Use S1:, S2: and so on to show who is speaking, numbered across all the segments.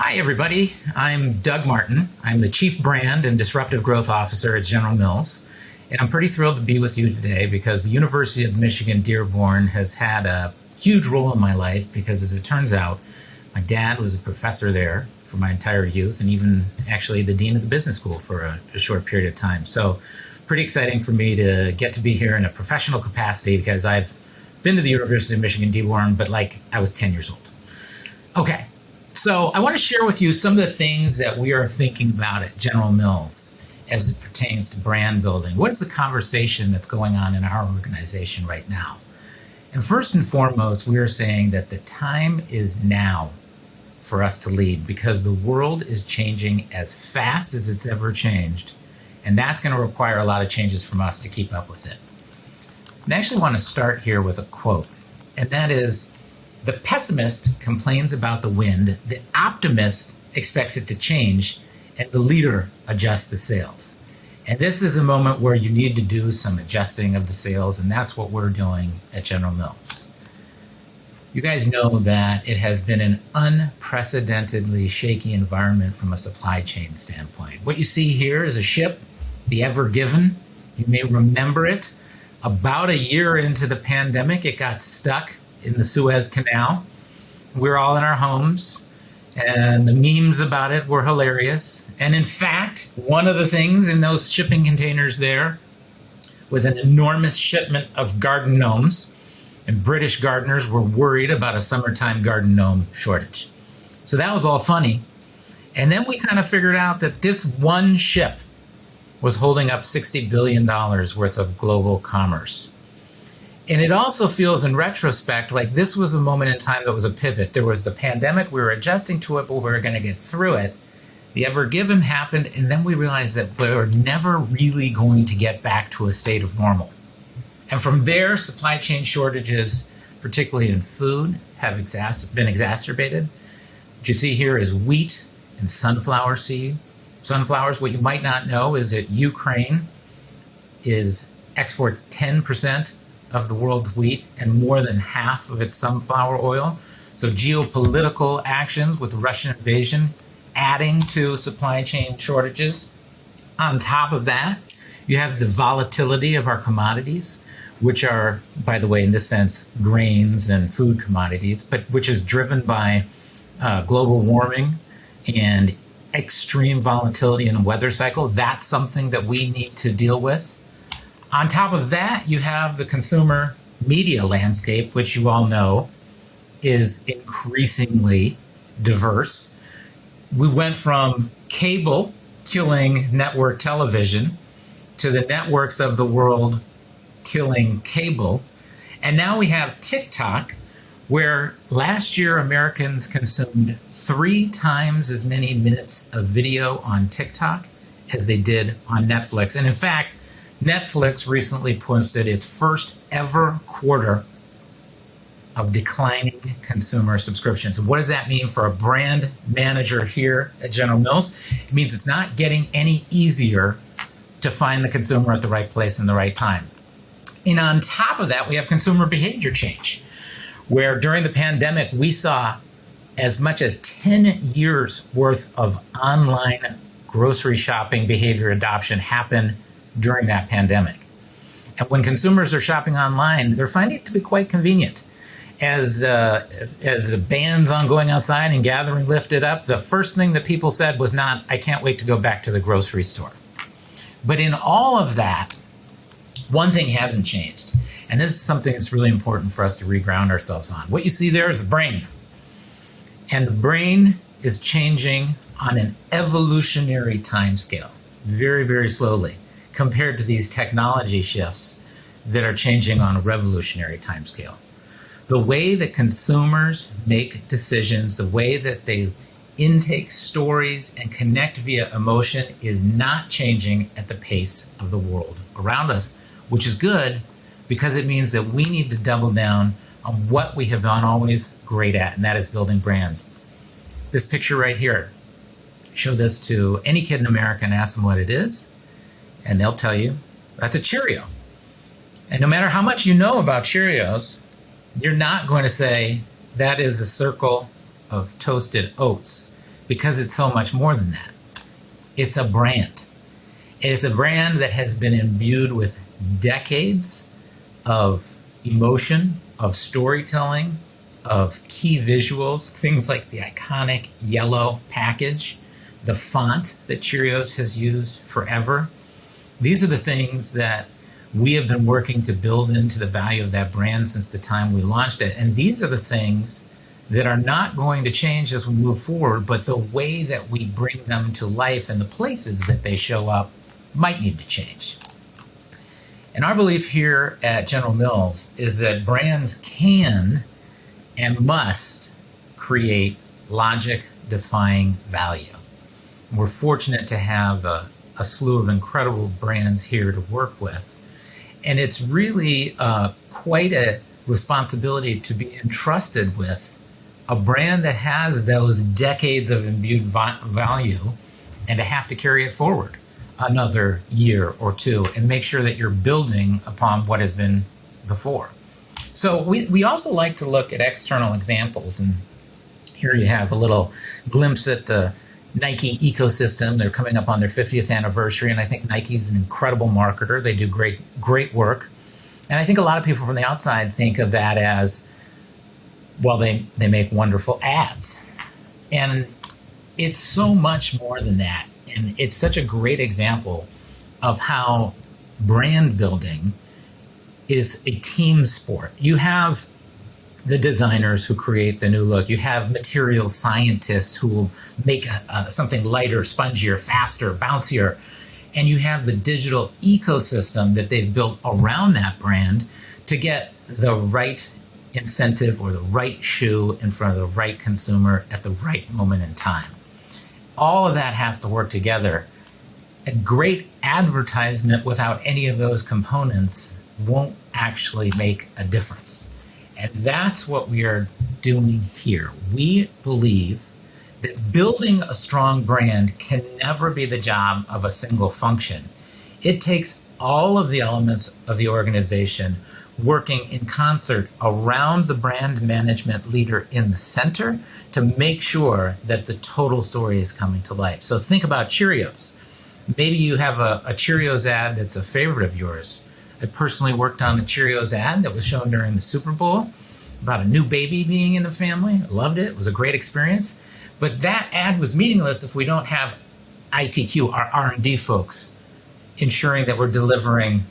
S1: Hi, everybody. I'm Doug Martin. I'm the Chief Brand and Disruptive Growth Officer at General Mills. And I'm pretty thrilled to be with you today because the University of Michigan Dearborn has had a huge role in my life because, as it turns out, my dad was a professor there for my entire youth and even actually the dean of the business school for a short period of time. So pretty exciting for me to get to be here in a professional capacity because I've been to the University of Michigan Dearborn, but like I was 10 years old. Okay. So I want to share with you some of the things that we are thinking about at General Mills as it pertains to brand building. What is the conversation that's going on in our organization right now? And first and foremost, we are saying that the time is now for us to lead because the world is changing as fast as it's ever changed. And that's going to require a lot of changes from us to keep up with it. I actually want to start here with a quote, and that is, "The pessimist complains about the wind, the optimist expects it to change, and the leader adjusts the sails." And this is a moment where you need to do some adjusting of the sails, and that's what we're doing at General Mills. You guys know that it has been an unprecedentedly shaky environment from a supply chain standpoint. What you see here is a ship, the Ever Given. You may remember it. About a year into the pandemic, it got stuck in the Suez Canal. We're all in our homes, and the memes about it were hilarious. And in fact, one of the things in those shipping containers there was an enormous shipment of garden gnomes, and British gardeners were worried about a summertime garden gnome shortage. So that was all funny. And then we kind of figured out that this one ship was holding up $60 billion worth of global commerce. And it also feels in retrospect like this was a moment in time that was a pivot. There was the pandemic, we were adjusting to it, but we were going to get through it. The Ever Given happened, and then we realized that we were never really going to get back to a state of normal. And from there, supply chain shortages, particularly in food, have been exacerbated. What you see here is wheat and sunflower seed. Sunflowers, what you might not know is that Ukraine exports 10% of the world's wheat and more than half of its sunflower oil. So geopolitical actions with the Russian invasion adding to supply chain shortages. On top of that, you have the volatility of our commodities, which are, by the way, in this sense, grains and food commodities, but which is driven by global warming and extreme volatility in the weather cycle. That's something that we need to deal with. On top of that, you have the consumer media landscape, which you all know is increasingly diverse. We went from cable killing network television to the networks of the world killing cable. And now we have TikTok, where last year Americans consumed 3 times as many minutes of video on TikTok as they did on Netflix. And in fact, Netflix recently posted its first ever quarter of declining consumer subscriptions. And what does that mean for a brand manager here at General Mills? It means it's not getting any easier to find the consumer at the right place and the right time. And on top of that, we have consumer behavior change, where during the pandemic, we saw as much as 10 years worth of online grocery shopping behavior adoption happen during that pandemic. And when consumers are shopping online, they're finding it to be quite convenient. As the bans on going outside and gathering lifted up, the first thing that people said was not, "I can't wait to go back to the grocery store." But in all of that, one thing hasn't changed. And this is something that's really important for us to reground ourselves on. What you see there is the brain. And the brain is changing on an evolutionary timescale, very, very slowly, compared to these technology shifts that are changing on a revolutionary timescale. The way that consumers make decisions, the way that they intake stories and connect via emotion is not changing at the pace of the world around us, which is good because it means that we need to double down on what we have been always great at, and that is building brands. This picture right here, show this to any kid in America and ask them what it is, and they'll tell you that's a Cheerio. And no matter how much you know about Cheerios, you're not going to say that is a circle of toasted oats. because it's so much more than that. It's a brand. It is a brand that has been imbued with decades of emotion, of storytelling, of key visuals, things like the iconic yellow package, the font that Cheerios has used forever. These are the things that we have been working to build into the value of that brand since the time we launched it. And these are the things that are not going to change as we move forward, but the way that we bring them to life and the places that they show up might need to change. And our belief here at General Mills is that brands can and must create logic-defying value. We're fortunate to have a slew of incredible brands here to work with. And it's really quite a responsibility to be entrusted with a brand that has those decades of imbued value and to have to carry it forward another year or two and make sure that you're building upon what has been before. So we also like to look at external examples. And here you have a little glimpse at the Nike ecosystem. They're coming up on their 50th anniversary, and I think Nike's an incredible marketer. They do great work. And I think a lot of people from the outside think of that as, well, they make wonderful ads. And it's so much more than that. And it's such a great example of how brand building is a team sport. You have the designers who create the new look. You have material scientists who will make something lighter, spongier, faster, bouncier. And you have the digital ecosystem that they've built around that brand to get the right incentive or the right shoe in front of the right consumer at the right moment in time. All of that has to work together. A great advertisement without any of those components won't actually make a difference. And that's what we are doing here. We believe that building a strong brand can never be the job of a single function. It takes all of the elements of the organization working in concert around the brand management leader in the center to make sure that the total story is coming to life. So think about Cheerios. Maybe you have a Cheerios ad that's a favorite of yours. I personally worked on a Cheerios ad that was shown during the Super Bowl about a new baby being in the family. I loved it. It was a great experience. But that ad was meaningless if we don't have ITQ, our R&D folks, ensuring that we're delivering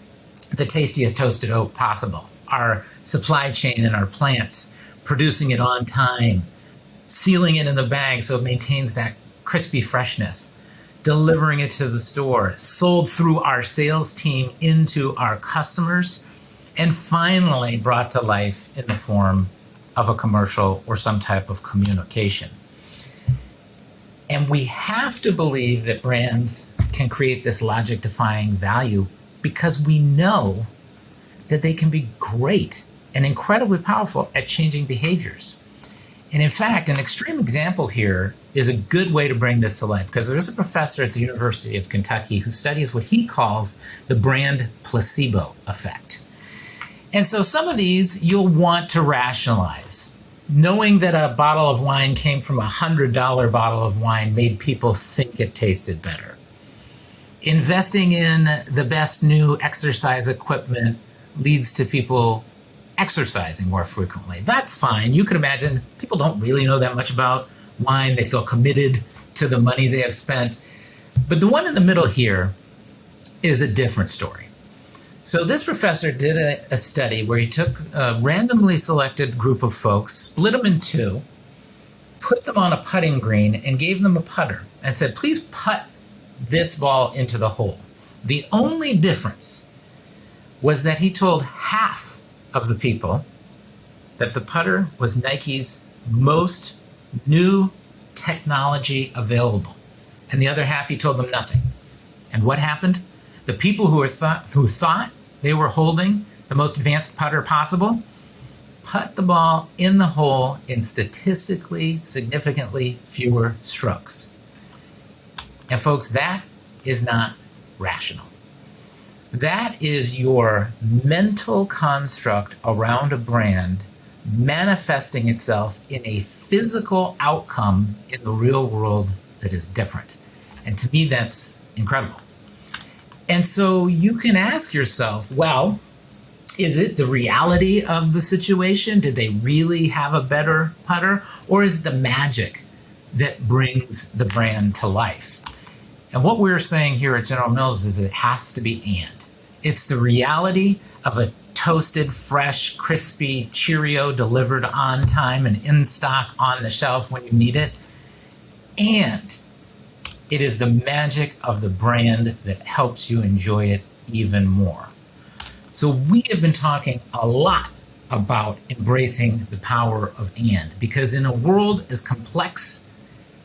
S1: the tastiest toasted oat possible. Our supply chain and our plants producing it on time, sealing it in the bag so it maintains that crispy freshness, delivering it to the store, sold through our sales team into our customers, and finally brought to life in the form of a commercial or some type of communication. And we have to believe that brands can create this logic-defying value because we know that they can be great and incredibly powerful at changing behaviors. And in fact, an extreme example here is a good way to bring this to life, because there's a professor at the University of Kentucky who studies what he calls the brand placebo effect. And so some of these you'll want to rationalize. Knowing that a bottle of wine came from a $100 bottle of wine made people think it tasted better. Investing in the best new exercise equipment leads to people exercising more frequently. That's fine. You can imagine people don't really know that much about wine. They feel committed to the money they have spent. But the one in the middle here is a different story. So this professor did a study where he took a randomly selected group of folks, split them in two, put them on a putting green, and gave them a putter and said, please putt this ball into the hole. The only difference was that he told half of the people that the putter was Nike's most new technology available. And the other half, he told them nothing. And what happened? The people who thought they were holding the most advanced putter possible put the ball in the hole in statistically significantly fewer strokes. And folks, that is not rational. That is your mental construct around a brand manifesting itself in a physical outcome in the real world that is different. And to me, that's incredible. And so you can ask yourself, well, is it the reality of the situation? Did they really have a better putter? Or is it the magic that brings the brand to life? And what we're saying here at General Mills is it has to be and. It's the reality of a toasted, fresh, crispy Cheerio delivered on time and in stock on the shelf when you need it. And it is the magic of the brand that helps you enjoy it even more. So we have been talking a lot about embracing the power of and, because in a world as complex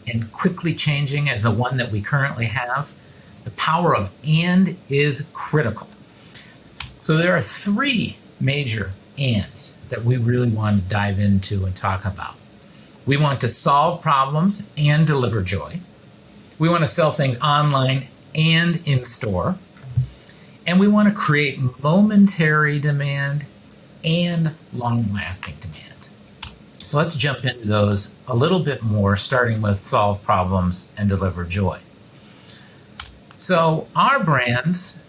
S1: and quickly changing as the one that we currently have, the power of and is critical. So there are three major ands that we really want to dive into and talk about. We want to solve problems and deliver joy. We want to sell things online and in store. And we want to create momentary demand and long-lasting demand. So let's jump into those a little bit more, starting with solve problems and deliver joy. So our brands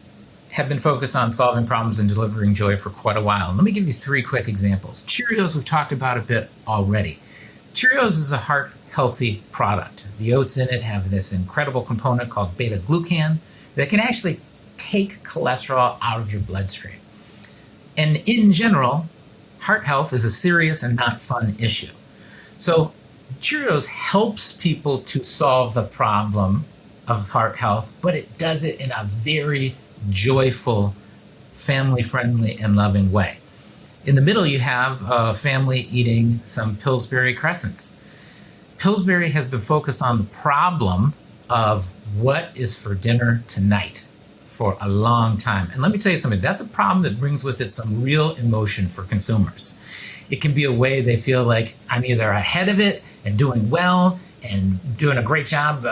S1: have been focused on solving problems and delivering joy for quite a while. Let me give you three quick examples. Cheerios, we've talked about a bit already. Cheerios is a heart-healthy product. The oats in it have this incredible component called beta-glucan that can actually take cholesterol out of your bloodstream. And in general, heart health is a serious and not fun issue. So Cheerios helps people to solve the problem of heart health, but it does it in a very joyful, family-friendly, and loving way. In the middle, you have a family eating some Pillsbury crescents. Pillsbury has been focused on the problem of what is for dinner tonight for a long time. And let me tell you something, that's a problem that brings with it some real emotion for consumers. It can be a way they feel like I'm either ahead of it and doing well and doing a great job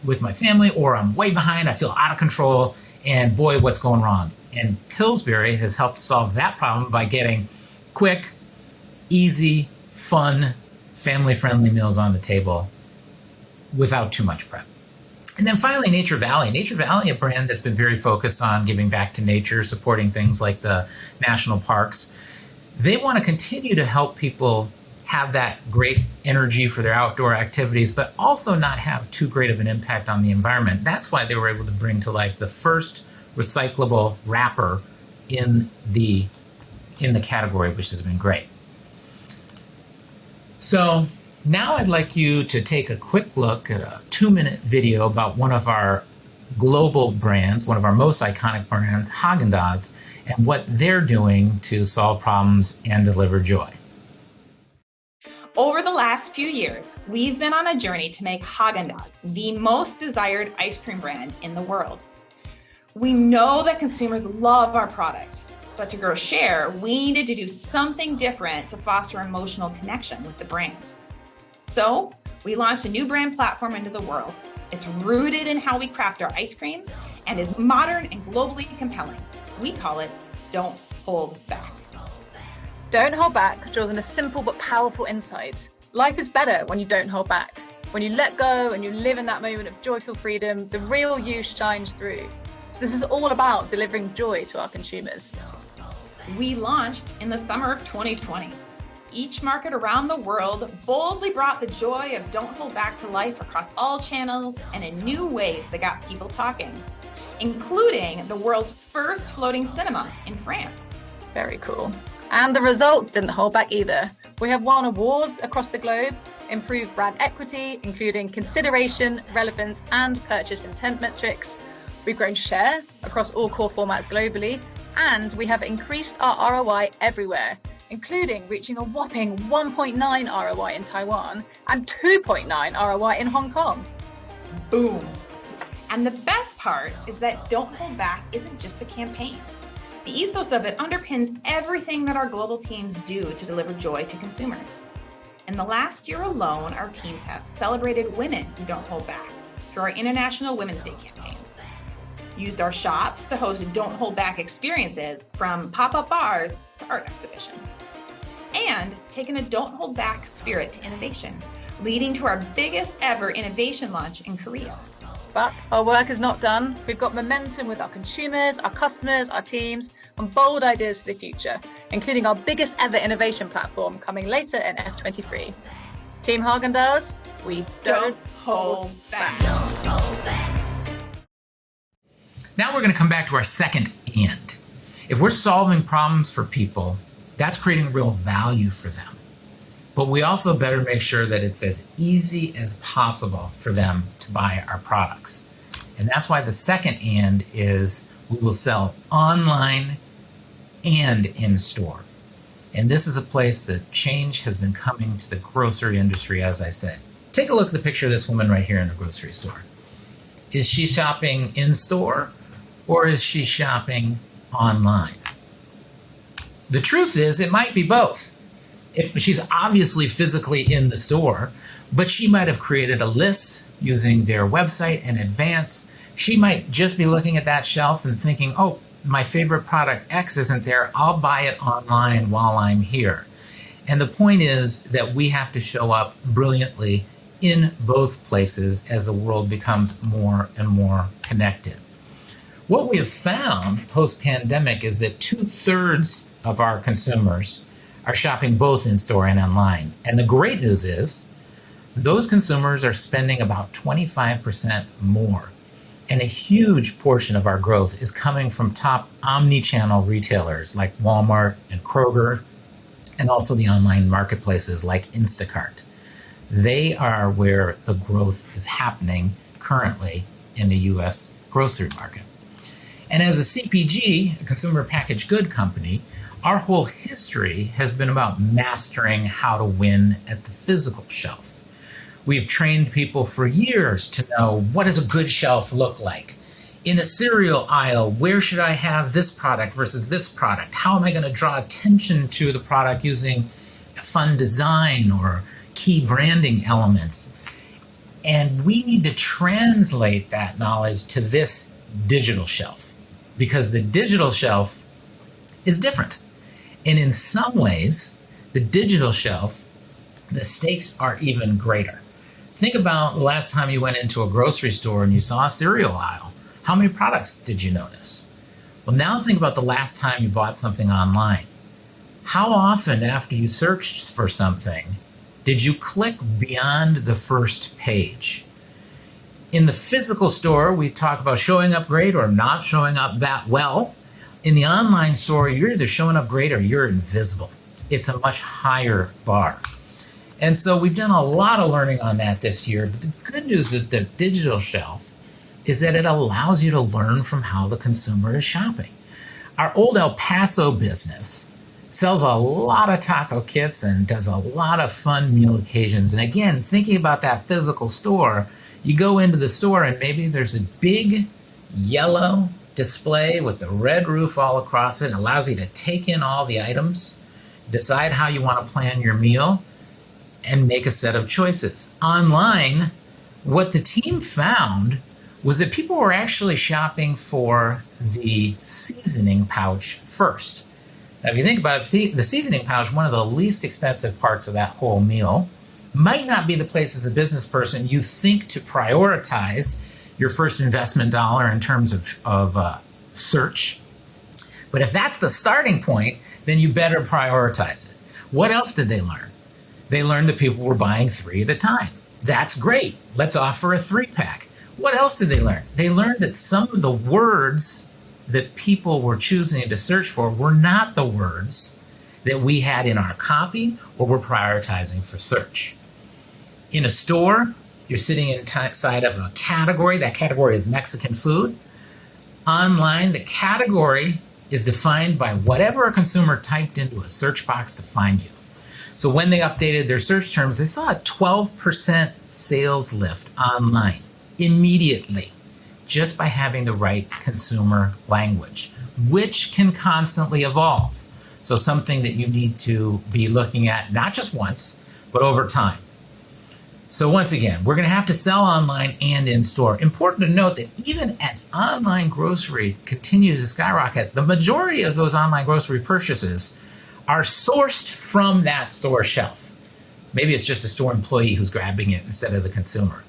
S1: with my family, or I'm way behind, I feel out of control, and boy, what's going wrong? And Pillsbury has helped solve that problem by getting quick, easy, fun, family-friendly meals on the table without too much prep. And then finally, Nature Valley. Nature Valley, a brand that's been very focused on giving back to nature, supporting things like the national parks. They want to continue to help people have that great energy for their outdoor activities, but also not have too great of an impact on the environment. That's why they were able to bring to life the first recyclable wrapper in the category, which has been great. So now I'd like you to take a quick look at a 2-minute video about one of our global brands, one of our most iconic brands, Haagen-Dazs, and what they're doing to solve problems and deliver joy.
S2: Over the last few years, we've been on a journey to make Haagen-Dazs the most desired ice cream brand in the world. We know that consumers love our product, but to grow share, we needed to do something different to foster emotional connection with the brand. So we launched a new brand platform into the world. It's rooted in how we craft our ice cream and is modern and globally compelling. We call it Don't Hold Back.
S3: Don't hold back draws on a simple but powerful insight. Life is better when you don't hold back. When you let go and you live in that moment of joyful freedom, the real you shines through. So this is all about delivering joy to our consumers.
S2: We launched in the summer of 2020. Each market around the world boldly brought the joy of Don't Hold Back to life across all channels and in new ways that got people talking, including the world's first floating cinema in France.
S3: Very cool. And the results didn't hold back either. We have won awards across the globe, improved brand equity, including consideration, relevance, and purchase intent metrics. We've grown share across all core formats globally, and we have increased our ROI everywhere, including reaching a whopping 1.9 ROI in Taiwan and 2.9 ROI in Hong Kong.
S2: Boom. And the best part is that Don't Hold Back isn't just a campaign. The ethos of it underpins everything that our global teams do to deliver joy to consumers. In the last year alone, our teams have celebrated women who don't hold back through our International Women's Day campaigns, used our shops to host Don't Hold Back experiences from pop-up bars to art exhibitions, and taken a don't hold back spirit to innovation, leading to our biggest ever innovation launch in Korea.
S3: But our work is not done. We've got momentum with our consumers, our customers, our teams, and bold ideas for the future, including our biggest ever innovation platform coming later in F23. Team Haagen-Dazs, we don't hold back.
S1: Now we're going to come back to our second and. If we're solving problems for people, that's creating real value for them. But we also better make sure that it's as easy as possible for them to buy our products. And that's why the second and is we will sell online and in store. And this is a place that change has been coming to the grocery industry, as I said. Take a look at the picture of this woman right here in the grocery store. Is she shopping in store or is she shopping online? The truth is it might be both. She's obviously physically in the store, but she might have created a list using their website in advance. She might just be looking at that shelf and thinking, oh, my favorite product X isn't there. I'll buy it online while I'm here. And the point is that we have to show up brilliantly in both places as the world becomes more and more connected. What we have found post-pandemic is that 2/3 of our consumers are shopping both in store and online. And the great news is those consumers are spending about 25% more. And a huge portion of our growth is coming from top omni-channel retailers like Walmart and Kroger, and also the online marketplaces like Instacart. They are where the growth is happening currently in the US grocery market. And as a CPG, a consumer packaged good company, our whole history has been about mastering how to win at the physical shelf. We've trained people for years to know, what does a good shelf look like? In the cereal aisle, where should I have this product versus this product? How am I going to draw attention to the product using a fun design or key branding elements? And we need to translate that knowledge to this digital shelf, because the digital shelf is different. And in some ways, the digital shelf, the stakes are even greater. Think about the last time you went into a grocery store and you saw a cereal aisle. How many products did you notice? Well, now think about the last time you bought something online. How often after you searched for something did you click beyond the first page? In the physical store, we talk about showing up great or not showing up that well. In the online store, you're either showing up great or you're invisible. It's a much higher bar. And so we've done a lot of learning on that this year. But the good news with the digital shelf is that it allows you to learn from how the consumer is shopping. Our old El Paso business sells a lot of taco kits and does a lot of fun meal occasions. And again, thinking about that physical store, you go into the store and maybe there's a big yellow display with the red roof all across it. It allows you to take in all the items, decide how you want to plan your meal, and make a set of choices. Online, what the team found was that people were actually shopping for the seasoning pouch first. Now, if you think about it, the seasoning pouch, one of the least expensive parts of that whole meal, might not be the place as a business person you think to prioritize your first investment dollar in terms of search. But if that's the starting point, then you better prioritize it. What else did they learn? They learned that people were buying 3 at a time. That's great. Let's offer a 3-pack. What else did they learn? They learned that some of the words that people were choosing to search for were not the words that we had in our copy or were prioritizing for search. In a store, you're sitting inside of a category. That category is Mexican food. Online, the category is defined by whatever a consumer typed into a search box to find you. So when they updated their search terms, they saw a 12% sales lift online immediately, just by having the right consumer language, which can constantly evolve. So something that you need to be looking at, not just once, but over time. So once again, we're going to have to sell online and in store. Important to note that even as online grocery continues to skyrocket, the majority of those online grocery purchases are sourced from that store shelf. Maybe it's just a store employee who's grabbing it instead of the consumer.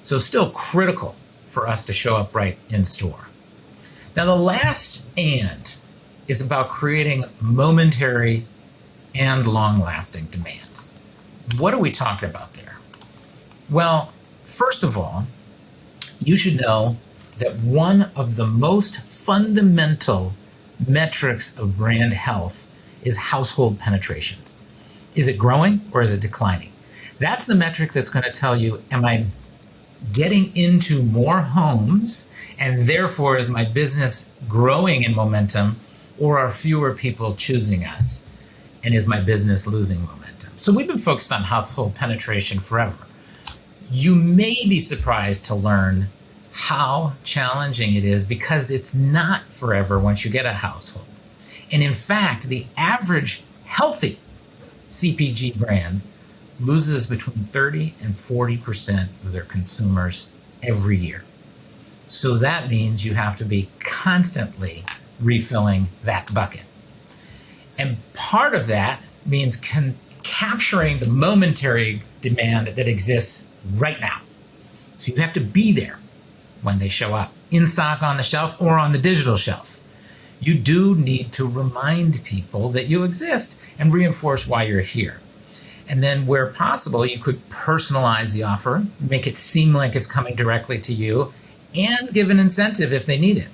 S1: So still critical for us to show up right in store. Now the last and is about creating momentary and long-lasting demand. What are we talking about there? Well, first of all, you should know that one of the most fundamental metrics of brand health is household penetration. Is it growing or is it declining? That's the metric that's going to tell you, am I getting into more homes and therefore is my business growing in momentum, or are fewer people choosing us and is my business losing momentum? So we've been focused on household penetration forever. You may be surprised to learn how challenging it is because it's not forever once you get a household. And in fact, the average healthy CPG brand loses between 30 and 40% of their consumers every year. So that means you have to be constantly refilling that bucket. And part of that means capturing the momentary demand that exists right now. So you have to be there when they show up, in stock on the shelf or on the digital shelf. You do need to remind people that you exist and reinforce why you're here. And then where possible, you could personalize the offer, make it seem like it's coming directly to you, and give an incentive if they need it.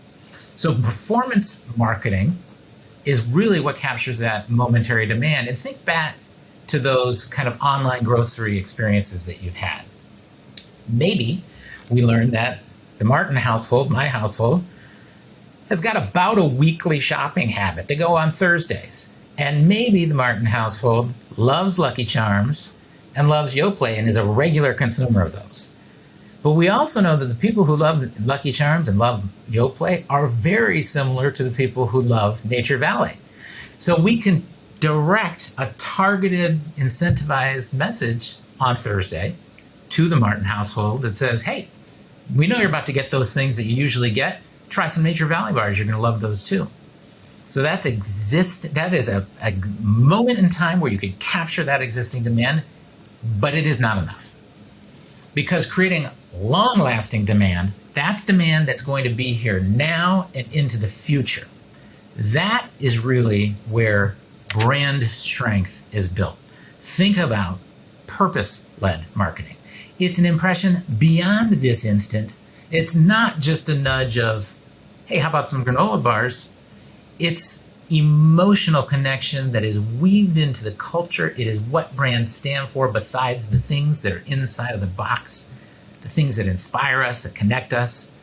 S1: So performance marketing is really what captures that momentary demand. And think back to those kind of online grocery experiences that you've had. Maybe we learned that the Martin household, my household, has got about a weekly shopping habit. They go on Thursdays. And maybe the Martin household loves Lucky Charms and loves Yoplait and is a regular consumer of those. But we also know that the people who love Lucky Charms and love Yoplait are very similar to the people who love Nature Valley. So we can direct a targeted, incentivized message on Thursday to the Martin household that says, hey, we know you're about to get those things that you usually get. Try some Nature Valley bars. You're going to love those too. So that is a moment in time where you could capture that existing demand, but it is not enough. Because creating long-lasting demand, that's demand that's going to be here now and into the future. That is really where brand strength is built. Think about purpose-led marketing. It's an impression beyond this instant. It's not just a nudge of, hey, how about some granola bars? It's emotional connection that is weaved into the culture. It is what brands stand for besides the things that are inside of the box, the things that inspire us, that connect us.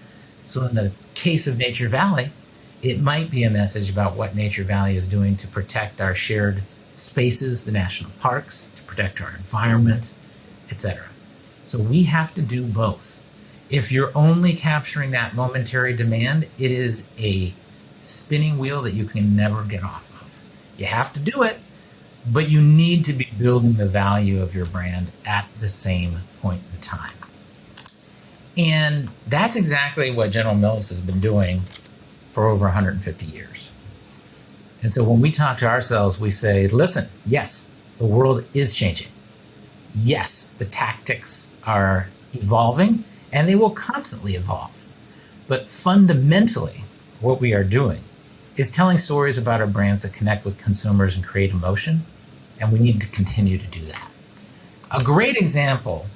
S1: So in the case of Nature Valley, it might be a message about what Nature Valley is doing to protect our shared spaces, the national parks, to protect our environment, etc. So we have to do both. If you're only capturing that momentary demand, it is a spinning wheel that you can never get off of. You have to do it, but you need to be building the value of your brand at the same point in time. And that's exactly what General Mills has been doing for over 150 years. And so when we talk to ourselves, we say, listen, yes, the world is changing. Yes, the tactics are evolving, and they will constantly evolve. But fundamentally, what we are doing is telling stories about our brands that connect with consumers and create emotion, and we need to continue to do that. A great example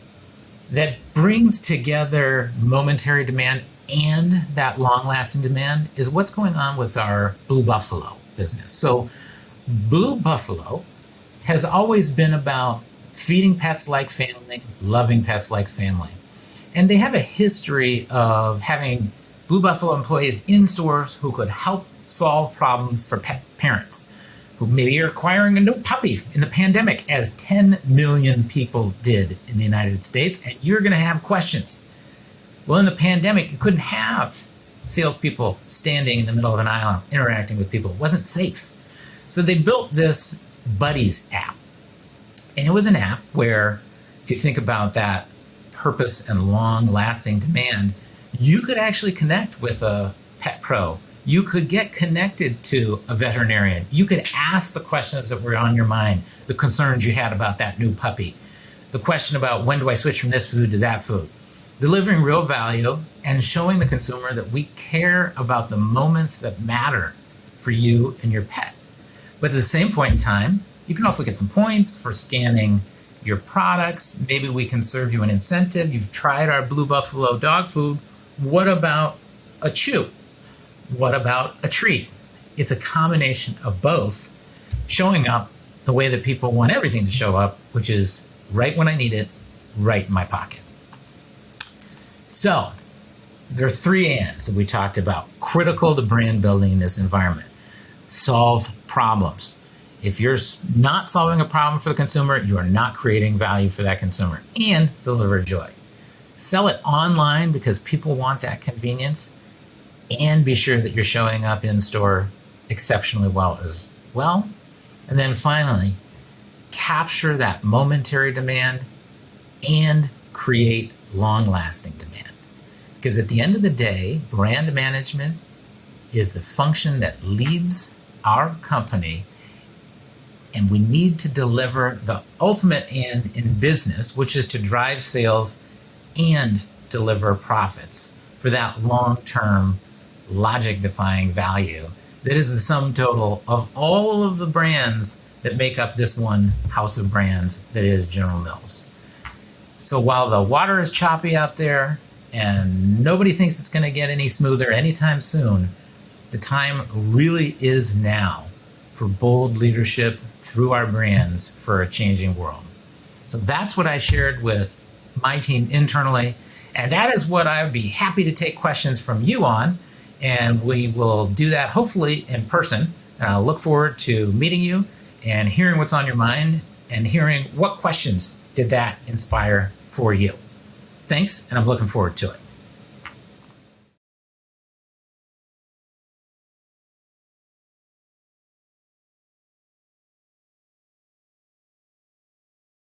S1: that brings together momentary demand and that long-lasting demand is what's going on with our Blue Buffalo business. So Blue Buffalo has always been about feeding pets like family, loving pets like family. And they have a history of having Blue Buffalo employees in stores who could help solve problems for pet parents who maybe are acquiring a new puppy in the pandemic, as 10 million people did in the United States, and you're going to have questions. Well, in the pandemic, you couldn't have salespeople standing in the middle of an aisle interacting with people. It wasn't safe. So they built this Buddies app. And it was an app where, if you think about that purpose and long-lasting demand, you could actually connect with a pet pro You could get connected to a veterinarian. You could ask the questions that were on your mind, the concerns you had about that new puppy, the question about when do I switch from this food to that food. Delivering real value and showing the consumer that we care about the moments that matter for you and your pet. But at the same point in time, you can also get some points for scanning your products. Maybe we can serve you an incentive. You've tried our Blue Buffalo dog food. What about a chew? What about a treat? It's a combination of both, showing up the way that people want everything to show up, which is right when I need it, right in my pocket. So there are 3 ands that we talked about, critical to brand building in this environment. Solve problems. If you're not solving a problem for the consumer, you are not creating value for that consumer, and deliver joy. Sell it online because people want that convenience, and be sure that you're showing up in store exceptionally well as well. And then finally, capture that momentary demand and create long-lasting demand. Because at the end of the day, brand management is the function that leads our company, and we need to deliver the ultimate end in business, which is to drive sales and deliver profits for that long-term, logic-defying value that is the sum total of all of the brands that make up this one house of brands that is General Mills. So while the water is choppy out there and nobody thinks it's going to get any smoother anytime soon, the time really is now for bold leadership through our brands for a changing world. So that's what I shared with my team internally, and that is what I would be happy to take questions from you on, and we will do that hopefully in person. And I'll look forward to meeting you and hearing what's on your mind and hearing what questions did that inspire for you. Thanks, and I'm looking forward to it.